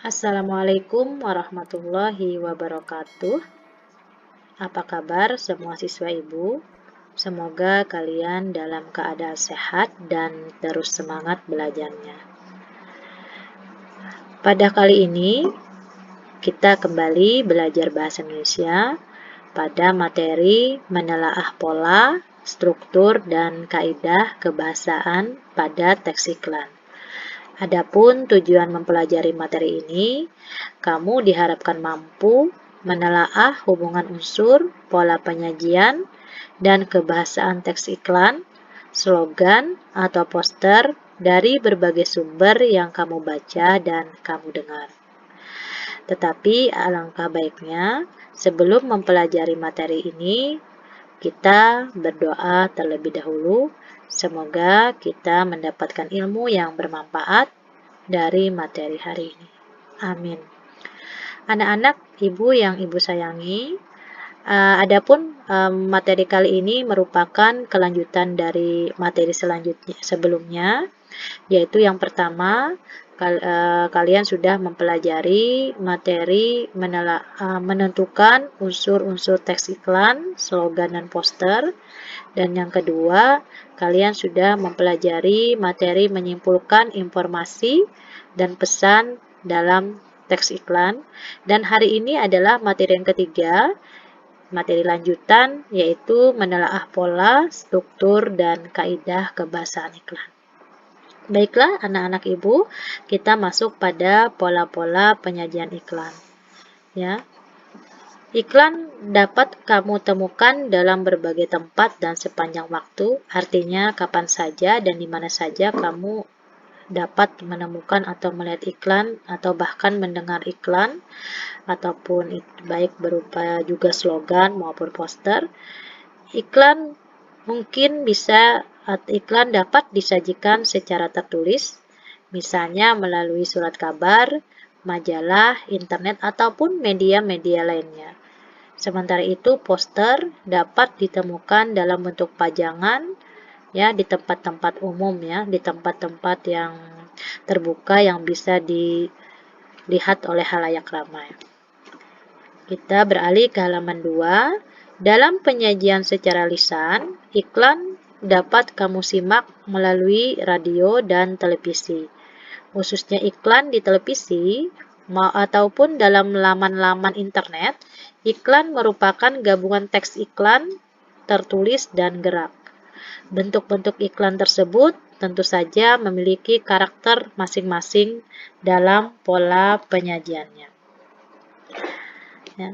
Assalamualaikum warahmatullahi wabarakatuh. Apa kabar semua siswa ibu? Semoga kalian dalam keadaan sehat dan terus semangat belajarnya. Pada kali ini, kita kembali belajar bahasa Indonesia pada materi menelaah pola, struktur, dan kaidah kebahasaan pada teks iklan. Adapun tujuan mempelajari materi ini, kamu diharapkan mampu menelaah hubungan unsur, pola penyajian, dan kebahasaan teks iklan, slogan, atau poster dari berbagai sumber yang kamu baca dan kamu dengar. Tetapi alangkah baiknya sebelum mempelajari materi ini, kita berdoa terlebih dahulu. Semoga kita mendapatkan ilmu yang bermanfaat dari materi hari ini. Amin. Anak-anak ibu yang ibu sayangi, adapun materi kali ini merupakan kelanjutan dari materi selanjutnya sebelumnya, yaitu yang pertama kalian sudah mempelajari materi menentukan unsur-unsur teks iklan, slogan, dan poster. Dan yang kedua, kalian sudah mempelajari materi menyimpulkan informasi dan pesan dalam teks iklan. Dan hari ini adalah materi yang ketiga, materi lanjutan, yaitu menelaah pola, struktur, dan kaidah kebahasaan iklan. Baiklah anak-anak ibu, kita masuk pada pola-pola penyajian iklan. Ya. Iklan dapat kamu temukan dalam berbagai tempat dan sepanjang waktu, artinya kapan saja dan di mana saja kamu dapat menemukan atau melihat iklan atau bahkan mendengar iklan, ataupun baik berupa juga slogan maupun poster. Iklan dapat disajikan secara tertulis, misalnya melalui surat kabar, majalah, internet, ataupun media-media lainnya. Sementara itu, poster dapat ditemukan dalam bentuk pajangan, ya, di tempat-tempat umum, ya, di tempat-tempat yang terbuka yang bisa dilihat oleh halayak ramai. Kita beralih ke halaman 2. Dalam penyajian secara lisan, iklan dapat kamu simak melalui radio dan televisi. Khususnya iklan di televisi ataupun dalam laman-laman internet, iklan merupakan gabungan teks iklan, tertulis, dan gerak. Bentuk-bentuk iklan tersebut tentu saja memiliki karakter masing-masing dalam pola penyajiannya. Ya.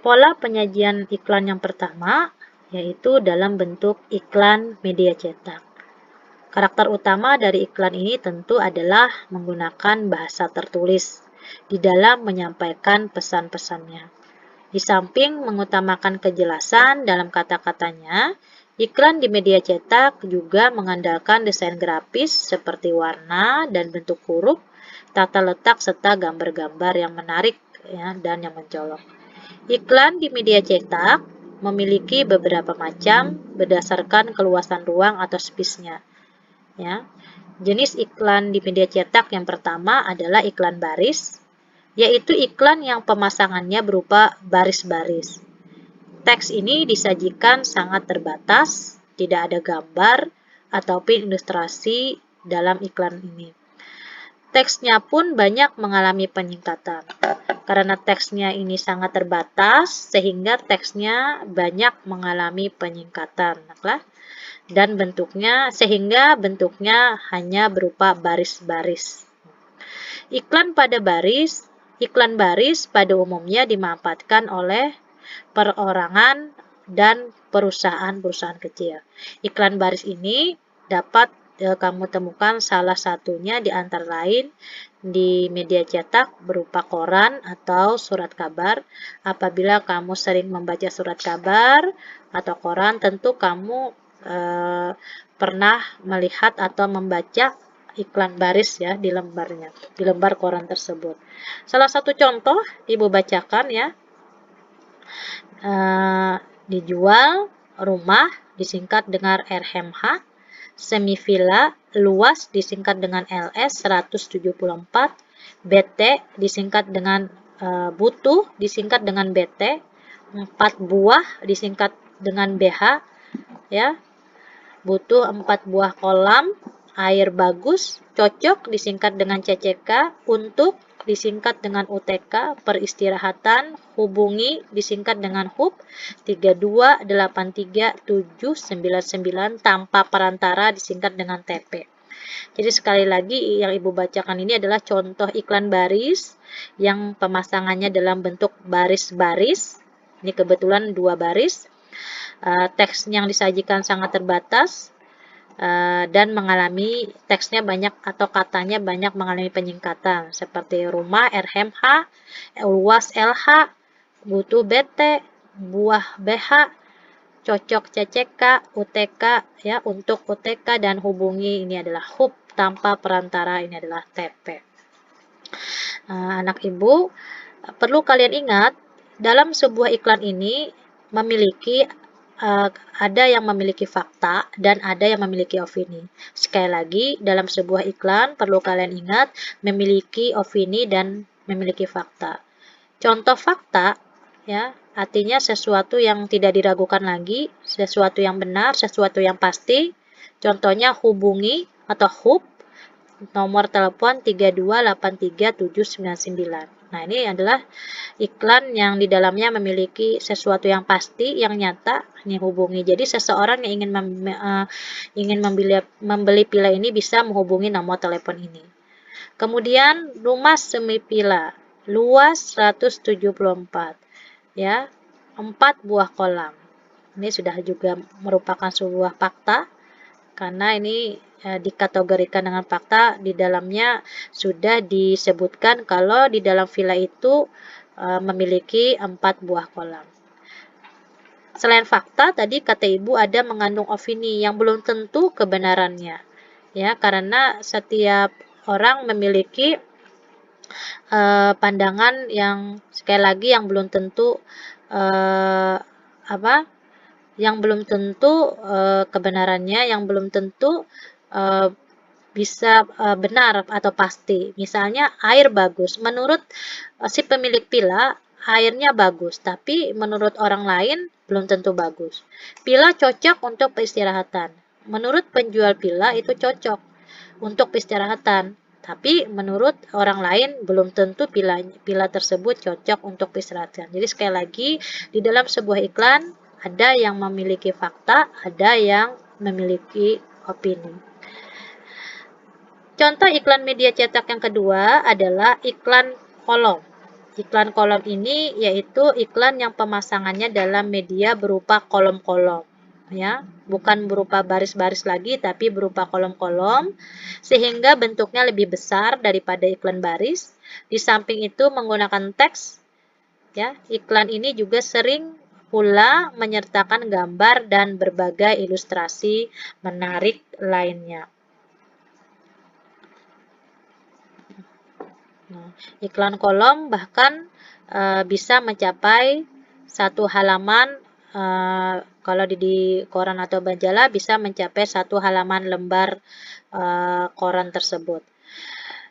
Pola penyajian iklan yang pertama yaitu dalam bentuk iklan media cetak. Karakter utama dari iklan ini tentu adalah menggunakan bahasa tertulis di dalam menyampaikan pesan-pesannya. Di samping mengutamakan kejelasan dalam kata-katanya, iklan di media cetak juga mengandalkan desain grafis seperti warna dan bentuk huruf, tata letak, serta gambar-gambar yang menarik, ya, dan yang mencolok. Iklan di media cetak memiliki beberapa macam berdasarkan keluasan ruang atau space-nya. Ya. Jenis iklan di media cetak yang pertama adalah iklan baris, yaitu iklan yang pemasangannya berupa baris-baris. Teks ini disajikan sangat terbatas, tidak ada gambar ataupun ilustrasi dalam iklan ini. Teksnya pun banyak mengalami penyingkatan. Karena teksnya ini sangat terbatas, sehingga teksnya banyak mengalami penyingkatan. Dan sehingga bentuknya hanya berupa baris-baris. Iklan baris pada umumnya dimanfaatkan oleh perorangan dan perusahaan-perusahaan kecil. Iklan baris ini dapat kamu temukan salah satunya di antara lain di media cetak berupa koran atau surat kabar. Apabila kamu sering membaca surat kabar atau koran, tentu kamu pernah melihat atau membaca iklan baris, ya, di lembar koran tersebut. Salah satu contoh ibu bacakan, ya. Dijual rumah disingkat dengan RMH, semivilla luas disingkat dengan LS 174, BT disingkat dengan butuh disingkat dengan BT, 4 buah disingkat dengan BH, ya. Butuh 4 buah kolam, air bagus, cocok disingkat dengan CCK, untuk disingkat dengan UTK, peristirahatan, hubungi disingkat dengan HUB, 3283799 tanpa perantara disingkat dengan TP. Jadi sekali lagi yang Ibu bacakan ini adalah contoh iklan baris yang pemasangannya dalam bentuk baris-baris. Ini kebetulan 2 baris. Teks yang disajikan sangat terbatas dan mengalami teksnya banyak atau katanya banyak mengalami penyingkatan seperti rumah RMH, luas LH, butuh BT, buah BH, cocok CCK, UTK, ya, untuk UTK, dan hubungi ini adalah HUB, tanpa perantara ini adalah TP. Anak Ibu, perlu kalian ingat, dalam sebuah iklan ini memiliki ada yang memiliki fakta dan ada yang memiliki opini. Sekali lagi, dalam sebuah iklan perlu kalian ingat memiliki opini dan memiliki fakta. Contoh fakta, ya, artinya sesuatu yang tidak diragukan lagi, sesuatu yang benar, sesuatu yang pasti. Contohnya hubungi atau HUB, nomor telepon 3283799. Nah, ini adalah iklan yang di dalamnya memiliki sesuatu yang pasti, yang nyata, ini hubungi. Jadi seseorang yang ingin membeli pila ini bisa menghubungi nomor telepon ini. Kemudian rumah semi pila, luas 174, ya, 4 buah kolam. Ini sudah juga merupakan sebuah fakta, karena ini dikategorikan dengan fakta. Di dalamnya sudah disebutkan kalau di dalam villa itu memiliki 4 buah kolam. Selain fakta, tadi kata Ibu ada mengandung opini yang belum tentu kebenarannya, ya, karena setiap orang memiliki pandangan yang sekali lagi yang belum tentu kebenarannya, yang belum tentu bisa benar atau pasti. Misalnya air bagus, menurut si pemilik pila airnya bagus, tapi menurut orang lain belum tentu bagus. Pila cocok untuk peristirahatan. Menurut penjual pila itu cocok untuk peristirahatan, tapi menurut orang lain belum tentu pila tersebut cocok untuk peristirahatan. Jadi sekali lagi, di dalam sebuah iklan ada yang memiliki fakta, ada yang memiliki opini. Contoh iklan media cetak yang kedua adalah iklan kolom. Iklan kolom ini yaitu iklan yang pemasangannya dalam media berupa kolom-kolom, ya, bukan berupa baris-baris lagi, tapi berupa kolom-kolom, sehingga bentuknya lebih besar daripada iklan baris. Di samping itu menggunakan teks, ya. Iklan ini juga sering pula menyertakan gambar dan berbagai ilustrasi menarik lainnya. Iklan kolom bahkan bisa mencapai satu halaman, kalau di koran atau majalah bisa mencapai satu halaman lembar koran tersebut.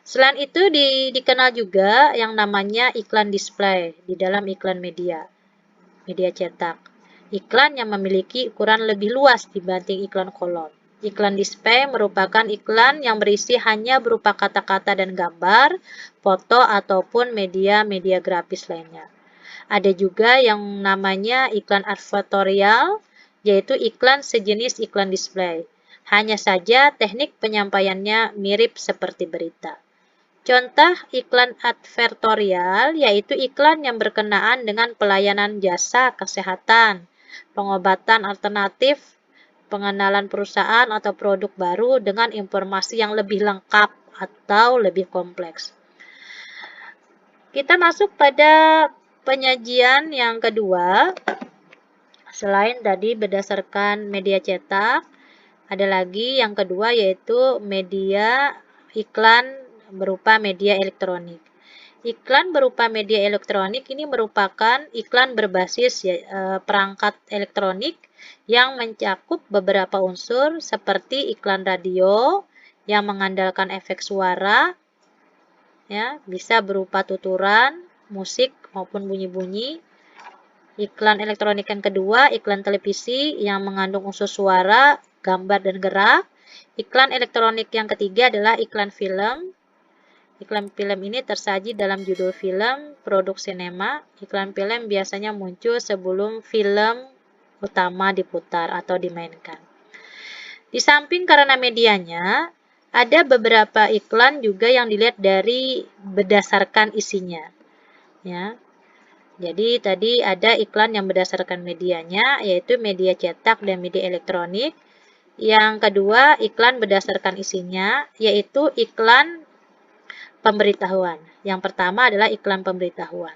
Selain itu dikenal juga yang namanya iklan display di dalam iklan media cetak. Iklan yang memiliki ukuran lebih luas dibanding iklan kolom. Iklan display merupakan iklan yang berisi hanya berupa kata-kata dan gambar, foto, ataupun media grafis lainnya. Ada juga yang namanya iklan advertorial, yaitu iklan sejenis iklan display. Hanya saja teknik penyampaiannya mirip seperti berita. Contoh iklan advertorial yaitu iklan yang berkenaan dengan pelayanan jasa kesehatan, pengobatan alternatif, pengenalan perusahaan atau produk baru dengan informasi yang lebih lengkap atau lebih kompleks. Kita masuk pada penyajian yang kedua. Selain tadi berdasarkan media cetak, ada lagi yang kedua yaitu media iklan berupa media elektronik. Iklan berupa media elektronik ini merupakan iklan berbasis perangkat elektronik yang mencakup beberapa unsur seperti iklan radio yang mengandalkan efek suara, ya, bisa berupa tuturan, musik maupun bunyi-bunyi. Iklan elektronik yang kedua, iklan televisi yang mengandung unsur suara, gambar, dan gerak. Iklan elektronik yang ketiga adalah iklan film. Iklan film ini tersaji dalam judul film, produk sinema. Iklan film biasanya muncul sebelum film utama diputar atau dimainkan. Di samping karena medianya, ada beberapa iklan juga yang dilihat dari berdasarkan isinya. Ya. Jadi tadi ada iklan yang berdasarkan medianya, yaitu media cetak dan media elektronik. Yang kedua, iklan berdasarkan isinya, yaitu iklan pemberitahuan. Yang pertama adalah iklan pemberitahuan.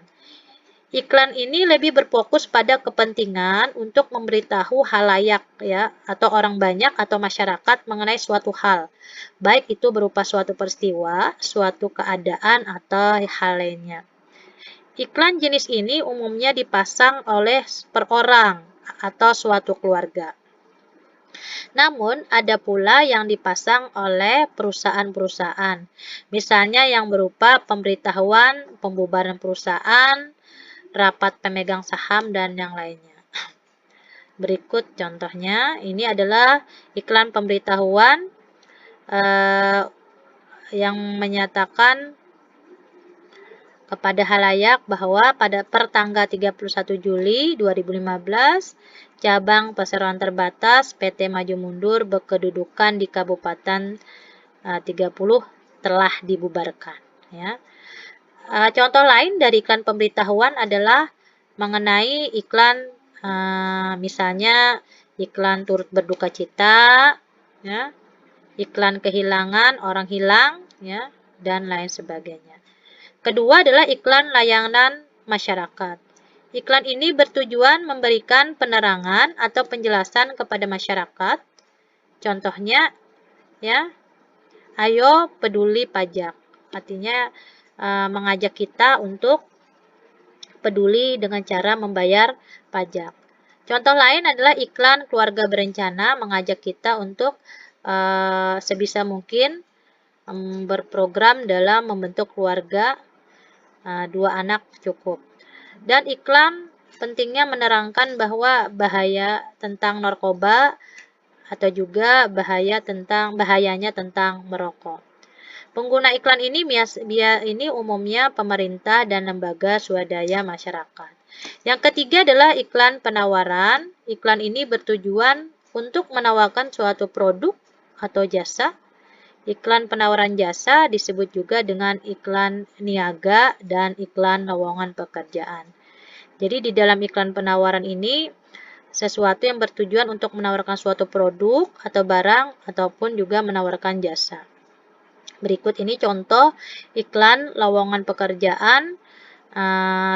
Iklan ini lebih berfokus pada kepentingan untuk memberitahu halayak ya atau orang banyak atau masyarakat mengenai suatu hal, baik itu berupa suatu peristiwa, suatu keadaan atau hal lainnya. Iklan jenis ini umumnya dipasang oleh per orang atau suatu keluarga. Namun, ada pula yang dipasang oleh perusahaan-perusahaan, misalnya yang berupa pemberitahuan, pembubaran perusahaan, rapat pemegang saham, dan yang lainnya. Berikut contohnya, ini adalah iklan pemberitahuan yang menyatakan kepada halayak bahwa pada pertanggal 31 Juli 2015, cabang perseroan terbatas PT Maju Mundur berkedudukan di Kabupaten 30 telah dibubarkan. Ya. Contoh lain dari iklan pemberitahuan adalah mengenai iklan misalnya iklan turut berduka cita, ya, iklan kehilangan orang hilang, ya, dan lain sebagainya. Kedua adalah iklan layanan masyarakat. Iklan ini bertujuan memberikan penerangan atau penjelasan kepada masyarakat. Contohnya, ya, ayo peduli pajak. Artinya mengajak kita untuk peduli dengan cara membayar pajak. Contoh lain adalah iklan keluarga berencana mengajak kita untuk sebisa mungkin berprogram dalam membentuk keluarga 2 anak cukup. Dan iklan pentingnya menerangkan bahwa bahaya tentang narkoba atau juga bahayanya tentang merokok. Pengguna iklan ini umumnya pemerintah dan lembaga swadaya masyarakat. Yang ketiga adalah iklan penawaran. Iklan ini bertujuan untuk menawarkan suatu produk atau jasa. Iklan penawaran jasa disebut juga dengan iklan niaga dan iklan lowongan pekerjaan. Jadi di dalam iklan penawaran ini sesuatu yang bertujuan untuk menawarkan suatu produk atau barang ataupun juga menawarkan jasa. Berikut ini contoh iklan lowongan pekerjaan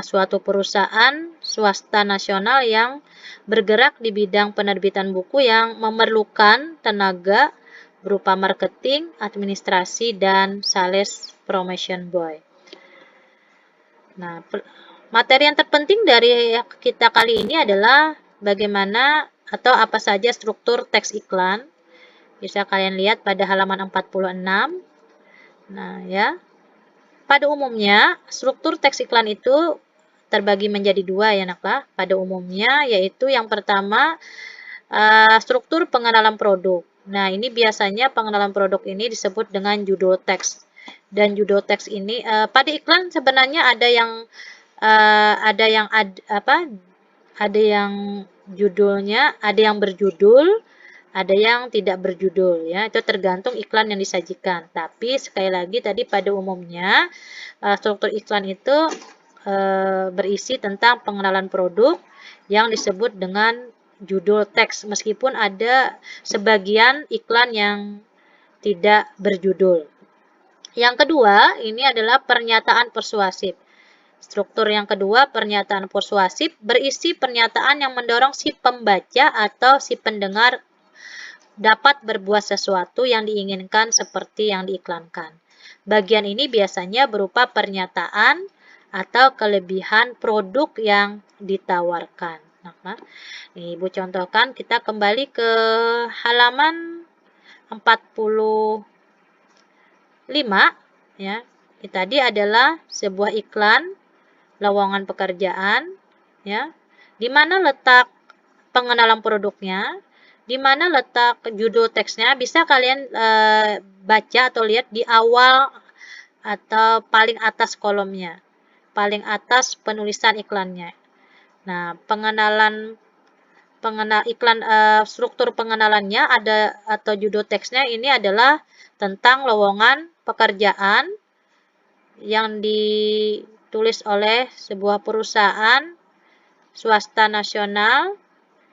suatu perusahaan swasta nasional yang bergerak di bidang penerbitan buku yang memerlukan tenaga berupa marketing, administrasi, dan sales promotion boy. Nah, materi yang terpenting dari kita kali ini adalah bagaimana atau apa saja struktur teks iklan. Bisa kalian lihat pada halaman 46. Nah, ya. Pada umumnya, struktur teks iklan itu terbagi menjadi 2 ya, naklah. Pada umumnya, yaitu yang pertama, struktur pengenalan produk. Nah, ini biasanya pengenalan produk ini disebut dengan judul teks. Dan judul teks ini pada iklan sebenarnya ada yang judulnya, ada yang berjudul, ada yang tidak berjudul ya. Itu tergantung iklan yang disajikan. Tapi sekali lagi tadi pada umumnya struktur iklan itu berisi tentang pengenalan produk yang disebut dengan judul teks, meskipun ada sebagian iklan yang tidak berjudul. Yang kedua, ini adalah pernyataan persuasif. Struktur yang kedua, pernyataan persuasif, berisi pernyataan yang mendorong si pembaca atau si pendengar dapat berbuat sesuatu yang diinginkan seperti yang diiklankan. Bagian ini biasanya berupa pernyataan atau kelebihan produk yang ditawarkan. Nah, ini Ibu contohkan, kita kembali ke halaman 45 ya. tadi adalah sebuah iklan lowongan pekerjaan, ya. Di mana letak pengenalan produknya, di mana letak judul teksnya, bisa kalian baca atau lihat di awal atau paling atas kolomnya, paling atas penulisan iklannya. Nah, struktur pengenalannya ada atau judul teksnya ini adalah tentang lowongan pekerjaan yang ditulis oleh sebuah perusahaan swasta nasional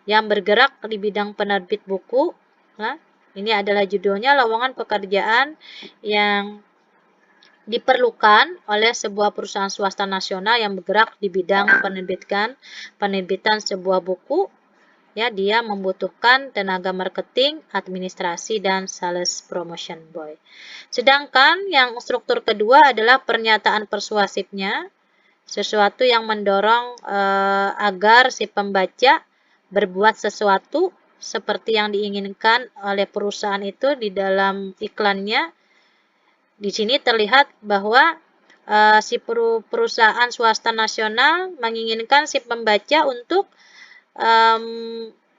yang bergerak di bidang penerbit buku. Nah, ini adalah judulnya, lowongan pekerjaan yang diperlukan oleh sebuah perusahaan swasta nasional yang bergerak di bidang penerbitan sebuah buku. Ya, dia membutuhkan tenaga marketing, administrasi, dan sales promotion boy. Sedangkan yang struktur kedua adalah pernyataan persuasifnya, sesuatu yang mendorong agar si pembaca berbuat sesuatu seperti yang diinginkan oleh perusahaan itu di dalam iklannya. Di sini terlihat bahwa si perusahaan swasta nasional menginginkan si pembaca untuk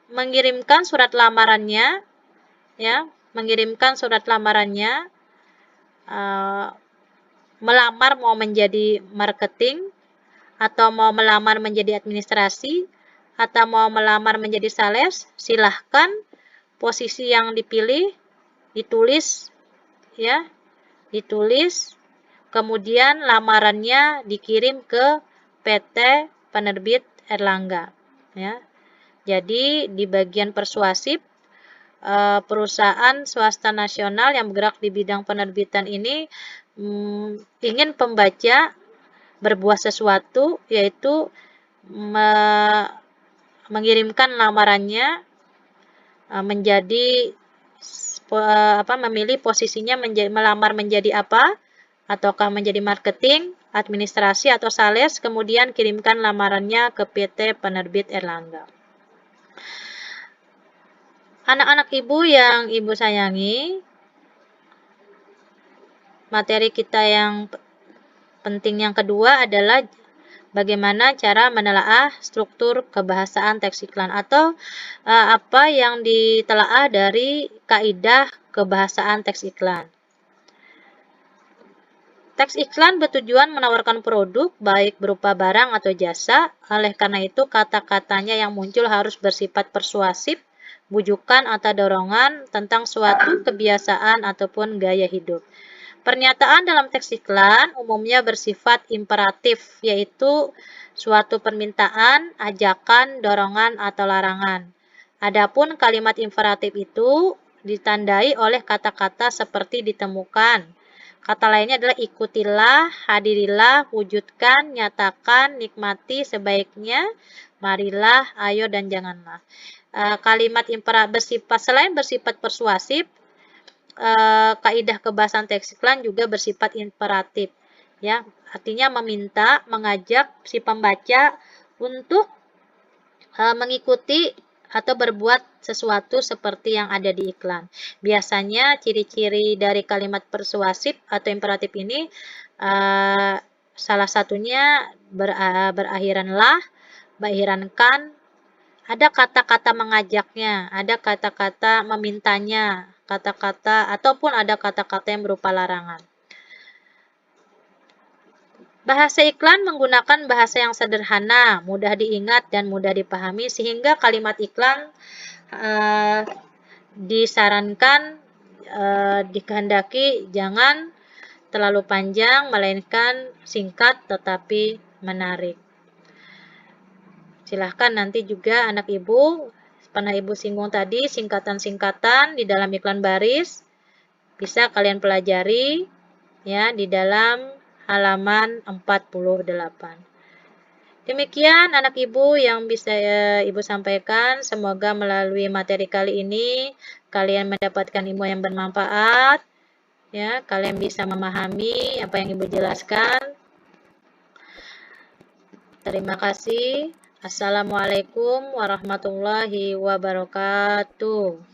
mengirimkan surat lamarannya, ya, melamar mau menjadi marketing, atau mau melamar menjadi administrasi, atau mau melamar menjadi sales. Silahkan posisi yang dipilih ditulis, ya, kemudian lamarannya dikirim ke PT Penerbit Erlangga, ya. Jadi di bagian persuasif, perusahaan swasta nasional yang bergerak di bidang penerbitan ini ingin pembaca berbuat sesuatu, yaitu mengirimkan lamarannya memilih posisinya melamar menjadi apa, ataukah menjadi marketing, administrasi, atau sales, kemudian kirimkan lamarannya ke PT Penerbit Erlangga. Anak-anak ibu yang ibu sayangi, materi kita yang penting yang kedua adalah bagaimana cara menelaah struktur kebahasaan teks iklan, atau apa yang ditelaah dari kaidah kebahasaan teks iklan. Teks iklan bertujuan menawarkan produk, baik berupa barang atau jasa. Oleh karena itu, kata-katanya yang muncul harus bersifat persuasif, bujukan atau dorongan tentang suatu kebiasaan ataupun gaya hidup. Pernyataan dalam teks iklan umumnya bersifat imperatif, yaitu suatu permintaan, ajakan, dorongan, atau larangan. Adapun kalimat imperatif itu ditandai oleh kata-kata seperti ditemukan. Kata lainnya adalah ikutilah, hadirilah, wujudkan, nyatakan, nikmati, sebaiknya, marilah, ayo, dan janganlah. Kalimat imperatif selain bersifat persuasif, kaidah kebahasaan teks iklan juga bersifat imperatif, ya, artinya meminta, mengajak si pembaca untuk mengikuti atau berbuat sesuatu seperti yang ada di iklan. Biasanya ciri-ciri dari kalimat persuasif atau imperatif ini salah satunya berakhiran lah, berakhiran kan, ada kata-kata mengajaknya, ada kata-kata memintanya, kata-kata ataupun ada kata-kata yang berupa larangan. Bahasa iklan menggunakan bahasa yang sederhana, mudah diingat, dan mudah dipahami, sehingga kalimat iklan disarankan, dikehendaki jangan terlalu panjang, melainkan singkat tetapi menarik. Silahkan nanti juga anak ibu, pernah ibu singgung tadi, singkatan-singkatan di dalam iklan baris, bisa kalian pelajari, ya, di dalam halaman 48. Demikian anak ibu yang bisa ibu sampaikan. Semoga melalui materi kali ini kalian mendapatkan ilmu yang bermanfaat, ya, kalian bisa memahami apa yang ibu jelaskan. Terima kasih. Assalamualaikum warahmatullahi wabarakatuh.